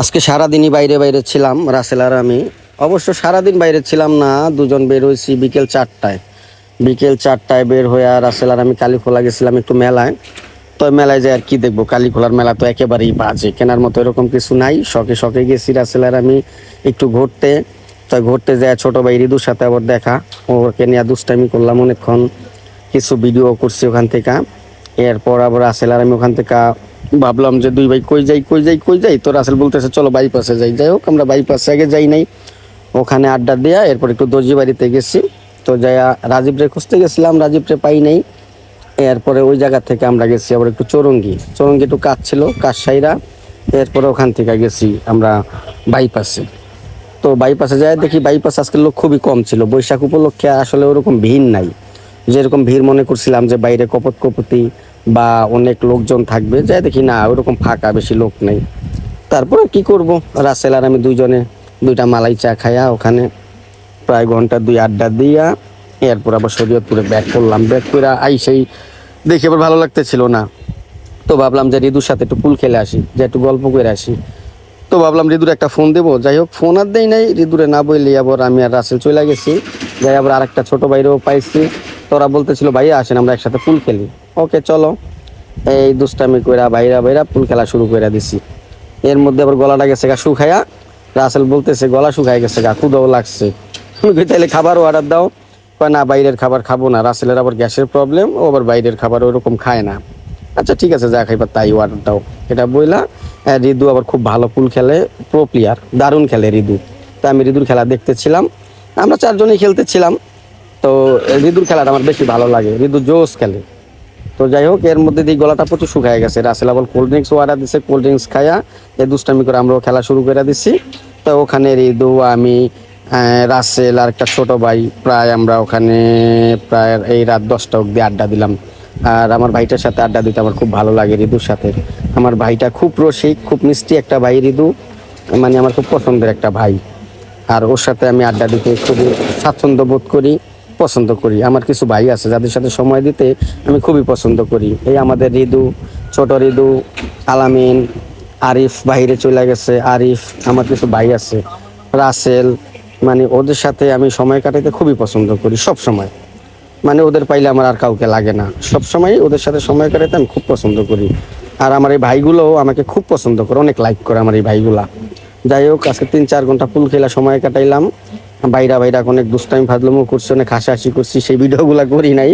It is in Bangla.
আজকে সারাদিনই বাইরে বাইরে ছিলাম রাসেল আর আমি। অবশ্য সারাদিন বাইরে ছিলাম না, দুজন বের হয়েছি বিকেল 4টায় বের হয়ে রাসেল আর আমি কালীখোলা গেছিলাম একটু মেলায়। তো মেলায় যাই আর কি দেখবো, কালীখোলার মেলা তো একেবারেই বাজে, কেনার মতো এরকম কিছু নাই। শখে শখে গেছি রাসেল আর আমি একটু ঘুরতে। তো ঘুরতে যায় ছোট ভাই রিদুর সাথে আবার দেখা, ওকে নিয়ে দুষ্টামি করলাম অনেকক্ষণ, কিছু ভিডিও করছি ওখান থেকে। এরপর আবার রাসেল আর আমি ওখান থেকে ভাবলাম যে দুই ভাই কই যাই। তো রাসেল বলতেছে চলো বাইপাসে যাই। যাই হোক, আমরা বাইপাসে আগে যাই নাই, ওখানে আড্ডা দেয়া এরপর একটু দর্জি বাড়িতে গেছি। তো যাইয়া রাজীবরে খুঁজতে গেছিলাম, রাজীবরে পাই নাই। এরপরে ওই জায়গা থেকে আমরা গেছি আবার একটু চৌরঙ্গি একটু কাজ ছিল, কাজ সাইরা এরপরে ওখান থেকে গেছি আমরা বাইপাসে। তো বাইপাসে যাই দেখি বাইপাস আজকে লোক খুবই কম ছিল, বৈশাখ উপলক্ষে আসলে ওরকম ভিড় নাই। যেরকম ভিড় মনে করছিলাম যে বাইরে কপতি বা অনেক লোকজন থাকবে, যাই দেখি না ওরকম ফাঁকা, বেশি লোক নেই। তারপরে কি করব, রাসেল আর আমি দুইজনে দুইটা মালাই চা খাইয়া ওখানে প্রায় ঘন্টা দুই আড্ডা দিয়া এরপর আবার শরীয়তপুরে ব্যাক করলাম। ব্যাক করে সেই দেখে আবার ভালো লাগতেছিল না, তো ভাবলাম যে রিদুর সাথে একটু পুল খেলে আসি, যে একটু গল্প করে আসি। তো ভাবলাম রিদুর একটা ফোন দেবো, যাই হোক ফোন আর দেই নাই। রিদুরে না বললে আবার আমি আর রাসেল চলে গেছি। যাই আবার আরেকটা ছোট বাইরেও পাইছি, তোরা বলতেছিল ভাইয়া আসেন আমরা একসাথে পুল খেলি। ওকে চলো, এই দুষ্টামি কইরা বাইরা পুল খেলা শুরু করে দিছি। এর মধ্যে আবার গলাটা গেছে গা শুকায়া, রাসেল বলতেছে গলা শুকায় গেছে গা, ক্ষুধাও লাগছে। আমি কই তাহলে খাবারও অর্ডার দাও। কয় না, বাইরের খাবার খাবো না, রাসেলের আবার গ্যাসের প্রবলেম, ও আবার বাইরের খাবার ওরকম খায় না। আচ্ছা ঠিক আছে, যা খাইবার তাই অর্ডার দাও, এটা বইলা। রিদু আবার খুব ভালো পুল খেলে, প্রো প্লেয়ার, দারুণ খেলে রিদু। তা আমি রিদুর খেলা দেখতেছিলাম, আমরা চারজনই খেলতেছিলাম। তো রিদুর খেলাটা আমার বেশি ভালো লাগে, রিদু জোস খেলে। তো যাই হোক, এর মধ্যে দিয়ে গলাটা প্রচুর শুকায় গেছে। রাসেল আবার কোল্ড ড্রিঙ্কস অর্ডার দিচ্ছে, কোল্ড ড্রিঙ্কস খাইয়া এই দুষ্টামি করে আমরাও খেলা শুরু করে দিচ্ছি। তো ওখানে রিদু, আমি, রাসেল আর একটা ছোট ভাই, প্রায় আমরা ওখানে প্রায় এই রাত 10টা অবধি আড্ডা দিলাম। আর আমার ভাইটার সাথে আড্ডা দিতে আমার খুব ভালো লাগে, রিদুর সাথে। আমার ভাইটা খুব রসিক, খুব মিষ্টি একটা ভাই রিদু, মানে আমার খুব পছন্দের একটা ভাই। আর ওর সাথে আমি আড্ডা দিতে খুবই স্বাচ্ছন্দ্য বোধ করি, পছন্দ করি। আমার কিছু ভাই আছে যাদের সাথে সময় দিতে আমি খুবই পছন্দ করি। এই আমাদের রিদু, ছোট রিদু, আলামিন, আরিফ বাইরে চলে গেছে, আরিফ, আমার কিছু ভাই আছে, রাসেল, মানে ওদের সাথে আমি সময় কাটাতে খুবই পছন্দ করি সব সময়। মানে ওদের পাইলে আমার আর কাউকে লাগে না, সব সময় ওদের সাথে সময় কাটাতে আমি খুব পছন্দ করি। আর আমার এই ভাইগুলো আমাকে খুব পছন্দ করে, অনেক লাইক করে আমার এই ভাইগুলা। যাই হোক, আজকে 3-4 ঘন্টা পুল খেলা সময় কাটাইলাম। বাইরা অনেক দুষ্টামি ফাজলামো করছে, অনেক হাসাহাসি করছি, সেই ভিডিওগুলা করি নাই।